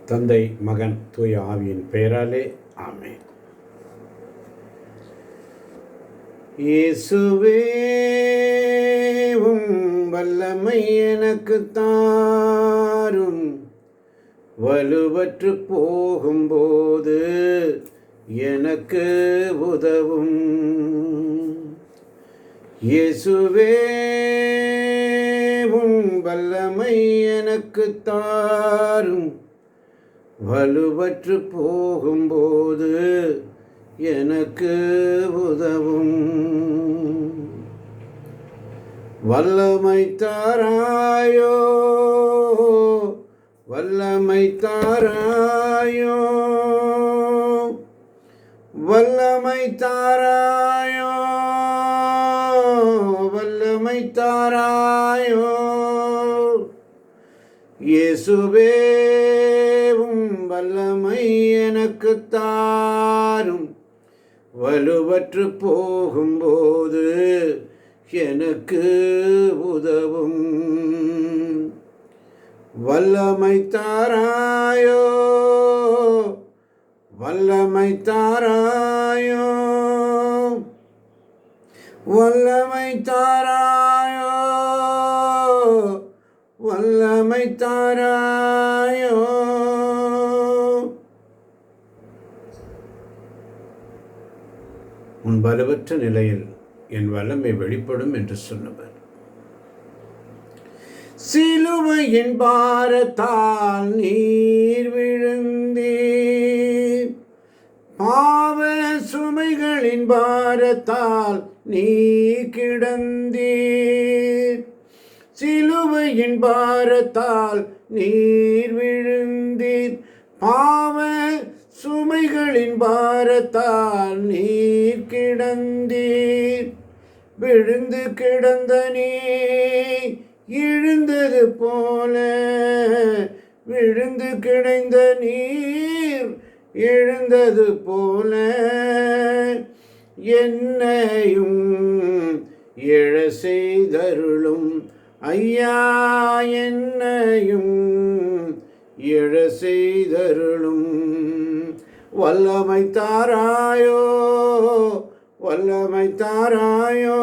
தந்தை, மகன், தூய ஆவியின் பெயராலே ஆமென். இயேசுவே உம் வல்லமை எனக்கு தாரும், வலுவற்று போகும்போது எனக்கு உதவும். இயேசுவே உம் வல்லமை எனக்கு தாரும், வலுவற்று போகும்போது எனக்கு உதவும். வல்லமை தாராயோ, வல்லமை தாராயோ, வல்லமை தாராயோ, வல்லமை தாராயோ. இயேசுவே வல்லமை எனக்கு தாரும், வலுவற்று போகும்போது எனக்கு உதவும். வல்லமை தாராயோ, வல்லமை தாராயோ, வல்லமை தாராயோ, வல்லமை தாராயோ. உன் பலவற்ற நிலையில் என் வல்லமை வெளிப்படும் என்று சொன்னவர். சிலுவையின் பாரத்தால் நீர் விழுந்தீர், பாவ சுமைகளின் பாரத்தால் நீ கிடந்தீர். சிலுவையின் பாரத்தால் நீர் விழுந்தீர், பாவ சுமைகளின் பாரத்தால் நீர் கிடந்தீர். விழுந்து கிடந்த நீ எழுந்தது போல, விழுந்து கிடந்த நீர் எழுந்தது போல, என்னையும் எழ செய்தருளும் ஐயா, என்னையும் எழ செய்தருளும். வல்லமை தாராயோ, வல்லமை தாராயோ,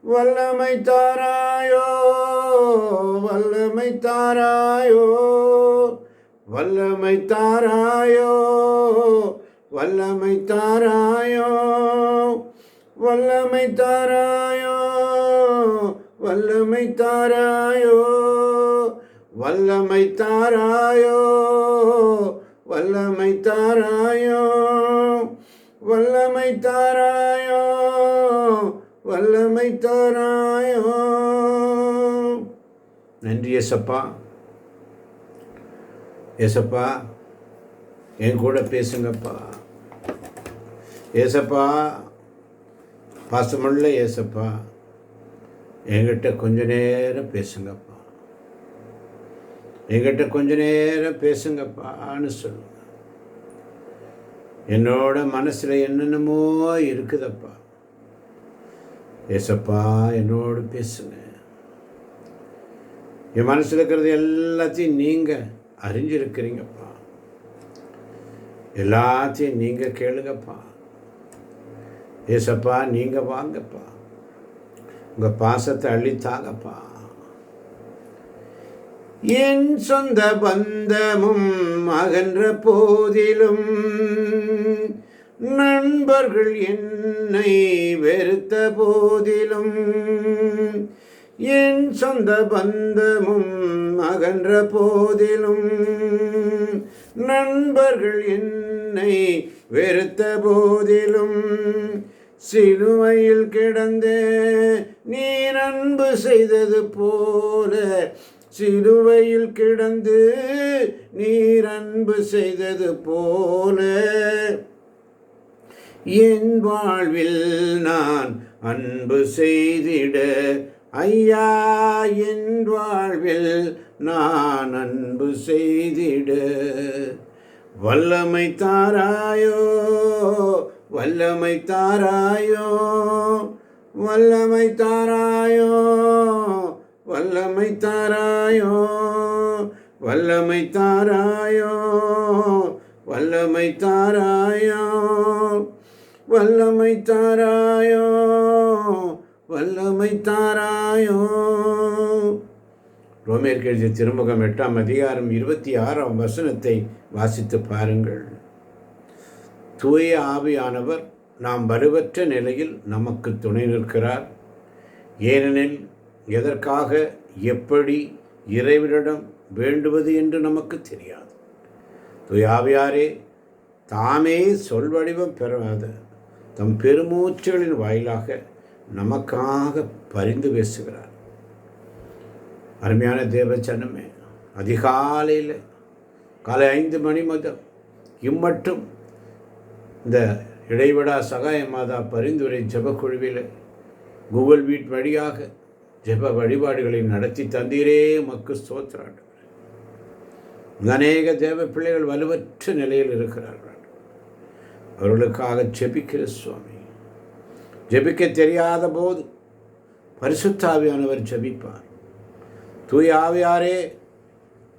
வல்லமை தாராயோ, வல்லமை தாராயோ, வல்லமை தாராயோ, வல்லமை தாராயோ, வல்லமை தாராயோ, வல்லமை தாராயோ, வல்லமை தாராயோ, வல்லமை தாராயோ, வல்லமை தாராயோ, வல்லமை தாராயோ. நன்றி ஏசப்பா. ஏசப்பா என் கூட பேசுங்கப்பா. ஏசப்பா பாசமுள்ள ஏசப்பா, என்கிட்ட கொஞ்ச நேரம் பேசுங்கப்பா, என்கிட்ட கொஞ்ச நேரம் பேசுங்கப்பான்னு சொல்லுங்க. என்னோட மனசில் என்னென்னமோ இருக்குதப்பா, ஏசப்பா என்னோடு பேசுங்க. என் மனசில் இருக்கிறது எல்லாத்தையும் நீங்கள் அறிஞ்சிருக்கிறீங்கப்பா, எல்லாத்தையும் நீங்கள் கேளுங்கப்பா. ஏசப்பா நீங்கள் வாங்கப்பா, உங்கள் பாசத்தை அள்ளித்தாங்கப்பா. என் சொந்த பந்தமும் அகன்ற போதிலும், நண்பர்கள் என்னை வெறுத்த போதிலும், என் சொந்த பந்தமும் அகன்ற போதிலும், நண்பர்கள் என்னை வெறுத்த போதிலும், சிலுவையில் கிடந்தே நீர் அன்பு செய்தது போல, சிலுவையில் கிடந்து நீர் அன்பு செய்தது போல, என் வாழ்வில் நான் அன்பு செய்திட ஐயா, என் வாழ்வில் நான் அன்பு செய்திட வல்லமை தாராயோ, வல்லமை தாராயோ, வல்லமை தாராயோ, வல்லமை தாராயோ, வல்லமை தாராயோ, வல்லமை தாராயோ, வல்லமை தாராயோ, வல்லமை தாராயோ. ரோமேற்கு எழுதிய திருமுகம் 8ஆம் அதிகாரம் 26ஆம் வசனத்தை வாசித்து பாருங்கள். தூய ஆவியானவர் நாம் வலுவற்ற நிலையில் நமக்கு துணை நிற்கிறார். ஏனெனில் எதற்காக எப்படி இறைவனிடம் வேண்டுவது என்று நமக்கு தெரியாது. தூய ஆவியாரே தாமே சொல்வடிவம் பெறாத தம் பெருமூச்சுகளின் வாயிலாக நமக்காக பரிந்து பேசுகிறார். அருமையான தேவச்சனமே, அதிகாலையில் காலை 5 மணி முதல் இம்மட்டும் இந்த இடைவிடா சகாய மாதா பரிந்துரை ஜெபக்குழுவில் கூகுள் மீட் வழியாக ஜெப வழிபாடுகளை நடத்தி தந்தீரே மக்கு ஸ்தோத்திரம். அநேக தேவ பிள்ளைகள் வலுவற்ற நிலையில் இருக்கிறார்கள். அவர்களுக்காக ஜெபிக்கிற சுவாமி, ஜெபிக்க தெரியாத போது பரிசுத்த ஆவியானவர் ஜெபிப்பார். தூய ஆவியாரே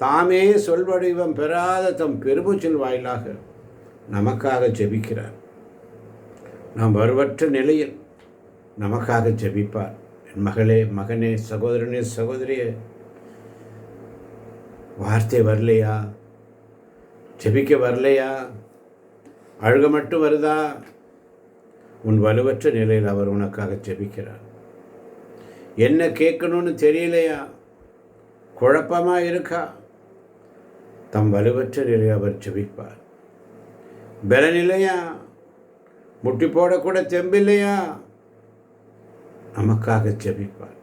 தாமே சொல்வடிவம் பெறாத தம் பெருமூச்சின் வாயிலாக நமக்காக ஜெபிக்கிறார். நாம் வலுவற்ற நிலையில் நமக்காக ஜெபிப்பார். என் மகளே, மகனே, சகோதரனே, சகோதரியே, வார்த்தை வரலையா? ஜெபிக்க வரலையா? அழுக மட்டும் வருதா? உன் வலுவற்ற நிலையில் அவர் உனக்காக ஜெபிக்கிறார். என்ன கேட்கணும்னு தெரியலையா? குழப்பமாக இருக்கா? தம் வலுவற்ற நிலையில் அவர் ஜெபிப்பார். பலனில்லையா? முட்டி போடக்கூட தெம்பில்லையா? நமக்காக ஜெபிப்பார்.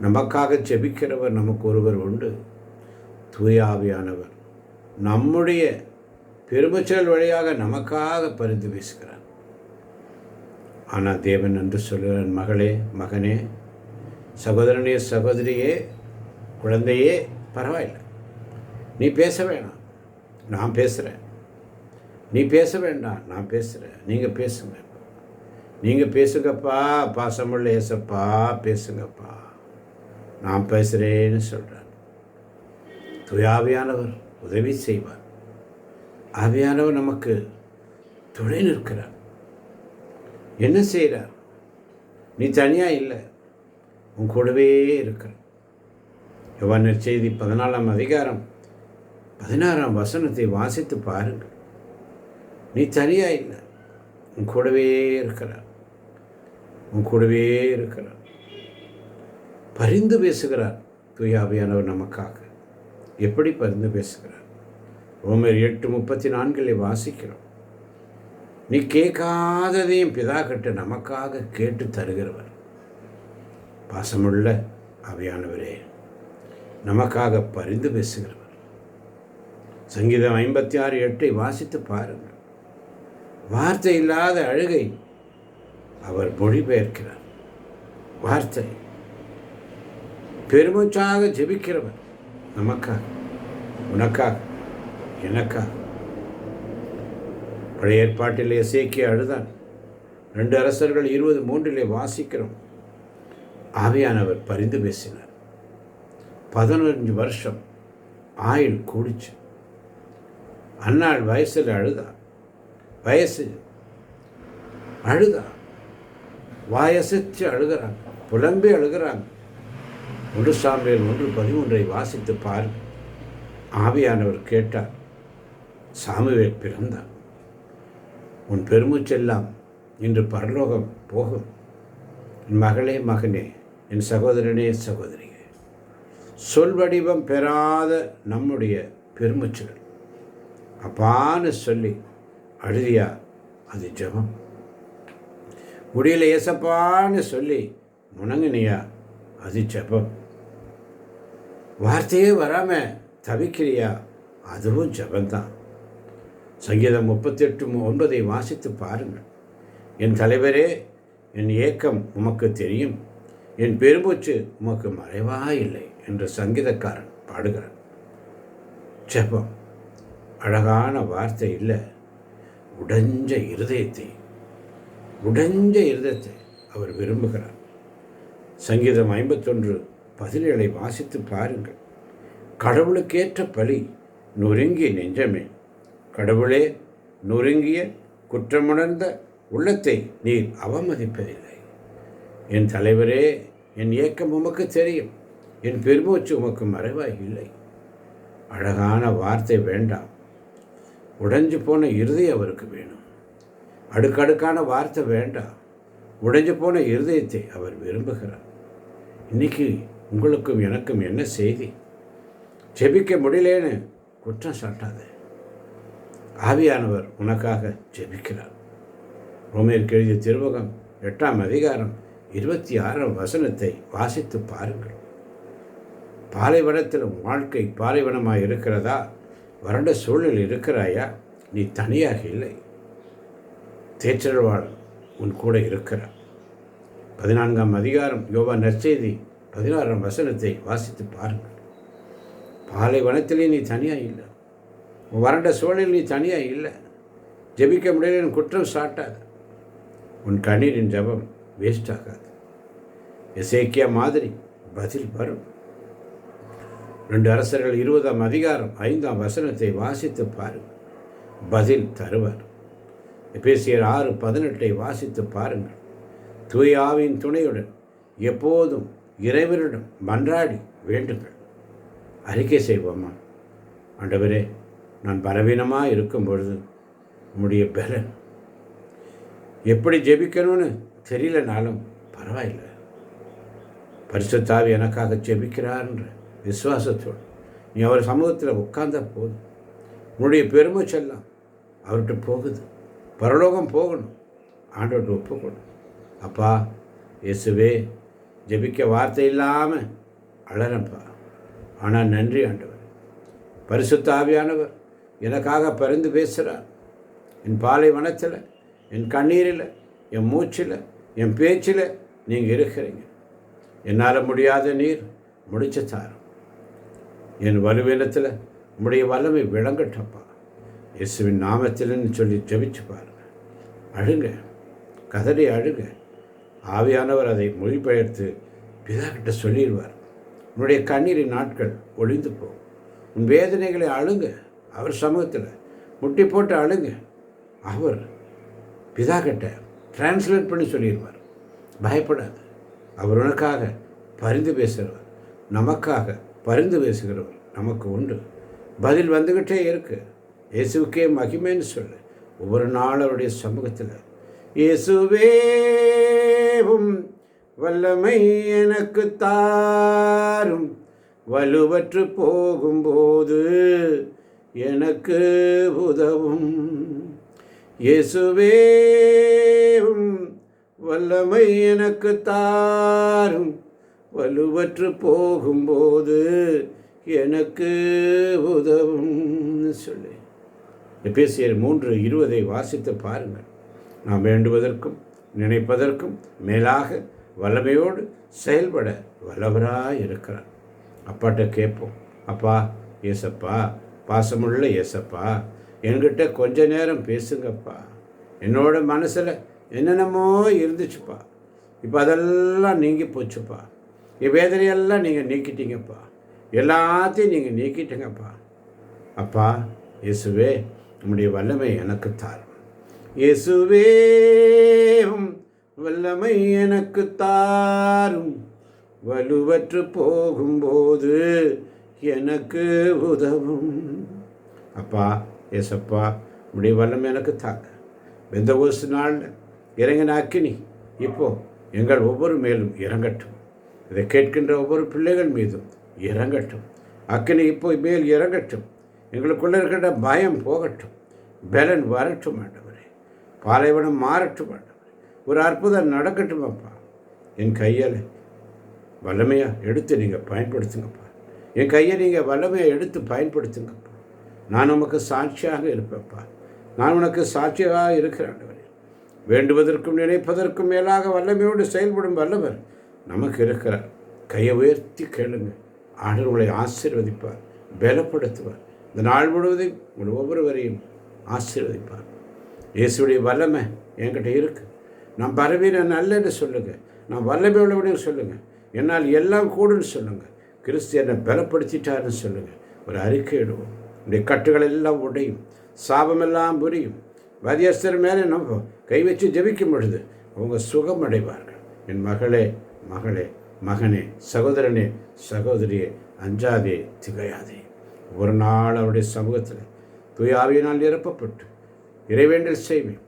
நமக்காக ஜெபிக்கிறவர் நமக்கு ஒருவர் உண்டு, தூய ஆவியானவர். நம்முடைய பெருமூச்சல் வழியாக நமக்காக பரிந்து பேசுகிறார். ஆனால் தேவன் என்று சொல்கிறான், மகளே, மகனே, சகோதரனே, சகோதரியே, குழந்தையே, பரவாயில்லை, நீ பேச வேணாம், நான் பேசுகிறேன். நீ பேச வேண்டாம், நான் பேசுகிறேன். நீங்கள் பேசுங்க, நீங்கள் பேசுங்கப்பா, பாசமுள்ள ஏசப்பா, பேசுங்கப்பா, நான் பேசுகிறேன்னு சொல்கிறார். தூய ஆவியானவர் உதவி செய்வார். ஆவியானவர் நமக்கு துணை நிற்கிறார். என்ன செய்கிறார்? நீ தனியாக இல்லை, உன் கூடவே இருக்கிற. யோவான் செய்தி 14ஆம் அதிகாரம் 16ஆம் வசனத்தை வாசித்து பாருங்கள். நீ தனியாக இல்லை, உன் கூடவே இருக்கிறார். உன் கூடவே இருக்கிறார். பரிந்து பேசுகிறார் தூய ஆவியானவர் நமக்காக. எப்படி பரிந்து பேசுகிறார்? ரோமர் 8:34 வாசிக்கிறோம். நீ கேட்காததையும் பிதா கிட்ட நமக்காக கேட்டு தருகிறவர். பாசமுள்ள ஆவியானவரே, நமக்காக பரிந்து பேசுகிறவர். சங்கீதம் 56:8 வாசித்து பாருங்கள். வார்த்தை இல்லாத அழுகை அவர் மொழிபெயர்க்கிறார். வார்த்தை பெருமூச்சாக ஜெபிக்கிறவர் நமக்காக, உனக்காக, எனக்காக. பழைய ஏற்பாட்டிலே எசேக்கியா அழுதான். 2 அரசர்கள் 20:3 வாசிக்கிறோம். ஆவியானவர் பரிந்து பேசினார். 15 வருஷம் ஆயுள் கூடிச்சு. அன்னாள் வயசில் அழுதான். வயசு அழுதா, வாயசிச்சு அழுகிறாங்க, புலம்பி அழுகிறாங்க. 1 சாமுவேல் 1:13 வாசித்து பாருங்கள். ஆவியானவர் கேட்டார். சாமுவேல் பிறந்தார். உன் பெருமூச்செல்லாம் இன்று பரலோகம் போகும். என் மகளே, மகனே, என் சகோதரனே, சகோதரியே, சொல் வடிவம் பெறாத நம்முடைய பெருமூச்சுகள் அப்பான்னு சொல்லி அழுதியா, அது ஜெபம். முடியல ஏசப்பான்னு சொல்லி முணங்கினியா, அது ஜெபம். வார்த்தையே வராமல் தவிக்கிறியா, அதுவும் ஜெபந்தான். சங்கீதம் 38:9 வாசித்து பாருங்கள். என் தலைவரே, என் ஏக்கம் உமக்கு தெரியும், என் பெருமூச்சு உமக்கு மறைவாயில்லை என்று சங்கீதக்காரன் பாடுகிறான். ஜெபம் அழகான வார்த்தை இல்லை, உடைஞ்ச இருதயத்தை அவர் விரும்புகிறார். சங்கீதம் 51:17 வாசித்து பாருங்கள். கடவுளுக்கேற்ற பலி நொறுங்கிய நெஞ்சமே. கடவுளே, நொறுங்கிய குற்றமுணர்ந்த உள்ளத்தை நீர் அவமதிப்பதில்லை. என் தலைவரே, என் ஏக்கம் உமக்கு தெரியும். என் பெருமூச்சு உமக்கு மறைவாய் இல்லை. அழகான வார்த்தை வேண்டாம். உடைஞ்சு போன இருதயம் அவருக்கு வேணும். அடுக்கடுக்கான வார்த்தை வேண்டாம். உடைஞ்சு போன இருதயத்தை அவர் விரும்புகிறார். இன்னைக்கு உங்களுக்கும் எனக்கும் என்ன செய்தி? ஜெபிக்க முடியலேன்னு குற்றம் சாட்டாது. ஆவியானவர் உனக்காக ஜெபிக்கிறார். ரோமேயருக்கு எழுதிய திருமுகம் 8ஆம் அதிகாரம் 26ஆம் வசனத்தை வாசித்து பாருங்கள். பாலைவனத்திலும் வாழ்க்கை பாலைவனமாக இருக்கிறதா? வறண்ட சூழலில் இருக்கிறாயா? நீ தனியாக இல்லை. தேற்றவாளன் உன் கூட இருக்கிறார். 14ஆம் அதிகாரம் யோவான் நற்செய்தி 16ஆம் வசனத்தை வாசித்து பாருங்கள். பாலைவனத்திலே நீ தனியாக இல்லை. வறண்ட சூழலில் நீ தனியாக இல்லை. ஜெபிக்க முடியல குற்றம் சாட்டாது. உன் கண்ணீரின் ஜபம் வேஸ்ட் ஆகாது. எசேக்கியா மாதிரி பதில் வரும். 2 அரசர்கள் 20ஆம் அதிகாரம் 5ஆம் வசனத்தை வாசித்து பாருங்கள். பதில் தருவார். எபேசியர் 6:18 வாசித்து பாருங்கள். தூய ஆவியின் துணையுடன் எப்போதும் இறைவனிடம் மன்றாடி வேண்டுங்கள். அறிக்கை செய்வோமா? ஆண்டவரே, நான் பலவீனமாக இருக்கும் பொழுது உம்முடைய பலன் எப்படி ஜெபிக்கணும்னு தெரியலனாலும் பரவாயில்லை. பரிசுத்த ஆவி எனக்காக ஜெபிக்கிறார்ன்ற விசுவாசத்தோடு நீ அவர் சமூகத்தில் உட்கார்ந்த போதும். உன்னுடைய பெருமைச்செல்லாம் அவர்கிட்ட போகுது. பரலோகம் போகணும். ஆண்டவர்கிட்ட ஒப்புக்கணும். அப்பா இயேசுவே, ஜெபிக்க வார்த்தை இல்லாமல் அழறப்பா. ஆனால் நன்றி ஆண்டவர். பரிசுத்த ஆவியானவர் எனக்காக பரிந்து பேசுகிறார். என் பாலைவனத்தில், என் கண்ணீரில், என் மூச்சில், என் பேச்சில் நீங்கள் இருக்கிறீங்க. என்னால் முடியாத நீர் முடிச்சு தாரும். என் வலுவீனத்தில் உம்முடைய வல்லமை விளங்கட்டப்பா. இயேசுவின் நாமத்தில்னு சொல்லி ஜெபிச்சு பாருங்க. அழுங்க, கதறி அழுங்க. ஆவியானவர் அதை மொழிபெயர்த்து பிதாக்கிட்ட சொல்லிடுவார். உன்னுடைய கண்ணீரின் நாட்கள் ஒளிந்து போகும். உன் வேதனைகளை அழுங்க. அவர் சமூகத்தில் முட்டி போட்டு அழுங்க. அவர் பிதாக்கிட்ட டிரான்ஸ்லேட் பண்ணி சொல்லிடுவார். பயப்படாது. அவர் உனக்காக பரிந்து பேசுகிறவர். நமக்காக பரிந்து பேசுகிறவர் நமக்கு உண்டு. பதில் வந்துக்கிட்டே இருக்கு. இயேசுக்கே மகிமைன்னு சொல்லு. ஒவ்வொரு நாள் அவருடைய சமூகத்தில் இயேசுவேவும் வல்லமை எனக்கு தாரும், வலுவற்று போகும்போது எனக்கு உதவும். இயேசுவேவும் வல்லமை எனக்கு தாரும், வலுவற்று போகும்போது எனக்கு உதவும் சொல்லி எபேசியர் 3:20 வாசித்து பாருங்கள். நாம் வேண்டுவதற்கும் நினைப்பதற்கும் மேலாக வல்லமையோடு செயல்பட வல்லவராக இருக்கிறார். அப்பாட்ட கேட்போம். அப்பா ஏசப்பா, பாசமுள்ள ஏசப்பா, என்கிட்ட கொஞ்ச நேரம் பேசுங்கப்பா. என்னோட மனசில் என்னென்னமோ இருந்துச்சுப்பா, இப்போ அதெல்லாம் நீங்கி போச்சுப்பா. என் வேதனையெல்லாம் நீங்கள் நீக்கிட்டீங்கப்பா. எல்லாத்தையும் நீங்கள் நீக்கிட்டீங்கப்பா. அப்பா இயேசுவே, உம்முடைய வல்லமை எனக்கு தாரும். இயேசுவே, வல்லமை எனக்கு தாரும், வலுவற்று போகும்போது எனக்கு உதவும். அப்பா ஏசப்பா, உம்முடைய வல்லமை எனக்கு தாங்க. பெந்தகோஸ்து நாளில் இறங்கின அக்கினி இப்போ எங்கள் ஒவ்வொரு மேலும் இறங்கட்டும். இதை கேட்கின்ற ஒவ்வொரு பிள்ளைகள் மீதும் இறங்கட்டும். அக்கினி இப்போ மேல் இறங்கட்டும். எங்களுக்குள்ளே இருக்கிற பயம் போகட்டும். பலன் வரட்டும் ஆண்டவரே. பாலைவனம் மாறட்டும் ஆண்டவரே. ஒரு அற்புதம் நடக்கட்டும் அப்பா. என் கையால் வல்லமையாக எடுத்து நீங்கள் பயன்படுத்துங்கப்பா. என் கையை நீங்கள் வல்லமையாக எடுத்து பயன்படுத்துங்கப்பா. நான் உமக்கு சாட்சியாக இருப்பேன்ப்பா. நான் உனக்கு சாட்சியாக இருக்கிறேன் ஆண்டவரே. வேண்டுவதற்கும் நினைப்பதற்கும் மேலாக வல்லமையோடு செயல்படும் வல்லவர் நமக்கு இருக்கிறார். கையை உயர்த்தி கேளுங்க. ஆண்டவர் உங்களை ஆசீர்வதிப்பார், பலப்படுத்துவார். இந்த நாள் முழுவதும் உங்கள் ஒவ்வொருவரையும் ஆசீர்வதிப்பார். இயேசுடைய வல்லமை என்கிட்ட இருக்குது. நான் பரவீன நல்லன்னு சொல்லுங்கள். நான் வல்லமை உள்ளவனையும் சொல்லுங்கள். என்னால் எல்லாம் கூடுன்னு சொல்லுங்கள். கிறிஸ்து என்னை பலப்படுத்திட்டாருன்னு சொல்லுங்கள். ஒரு அறிக்கையிடுவோம். உடைய கட்டுகள் எல்லாம் உடையும், சாபமெல்லாம் புரியும். வதியஸ்தர் மேலே நம்ம கை வச்சு ஜெபிக்கும் பொழுது அவங்க சுகம் அடைவார்கள். என் மகளே, மகளே, மகனே, சகோதரனே, சகோதரியே, அஞ்சாதே, திகையாதே. ஒரு நாள் அவருடைய சமூகத்தில் தூய ஆவியினால் நிரப்பப்பட்டு இறைவேண்டல் செய்வேன்.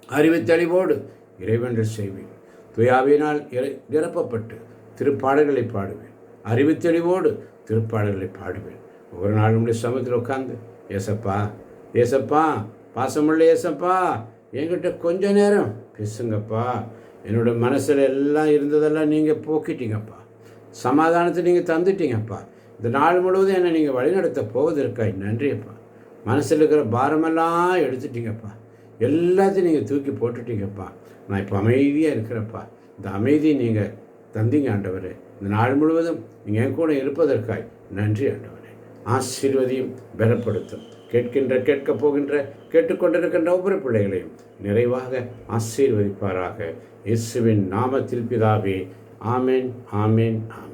அறிவு தெளிவோடு இறைவேண்டல் செய்வேன். தூய ஆவியினால் நிரப்பப்பட்டு திருப்பாடல்களை பாடுவேன். அறிவு தெளிவோடு திருப்பாடல்களை பாடுவேன். ஒரு நாள் நம்முடைய சமூகத்தில் உட்காந்து, ஏசப்பா, ஏசப்பா, பாசமுள்ள ஏசப்பா, என்கிட்ட கொஞ்ச நேரம் பேசுங்கப்பா. என்னோடய மனசில் எல்லாம் இருந்ததெல்லாம் நீங்கள் போக்கிட்டீங்கப்பா. சமாதானத்தை நீங்கள் தந்துட்டீங்கப்பா. இந்த நாள் முழுவதும் என்னை நீங்கள் வழிநடத்த போவதற்காய் நன்றியப்பா. மனசில் இருக்கிற பாரமெல்லாம் எடுத்துட்டீங்கப்பா. எல்லாத்தையும் நீங்கள் தூக்கி போட்டுட்டீங்கப்பா. நான் இப்போ அமைதியாக இருக்கிறப்பா. இந்த அமைதியை நீங்கள் தந்தீங்க ஆண்டவரே. இந்த நாள் முழுவதும் நீங்கள் என் கூட இருப்பதற்காய் நன்றி ஆண்டவரே. ஆசீர்வதியும் பலப்படுத்தும். கேட்கப் போகின்ற கேட்டுக்கொண்டிருக்கின்ற ஒவ்வொரு பிள்ளைகளையும் நிறைவாக ஆசீர்வதிப்பாராக. இயேசுவின் நாமத்தில் பிதாவே. ஆமென், ஆமென், ஆமென்.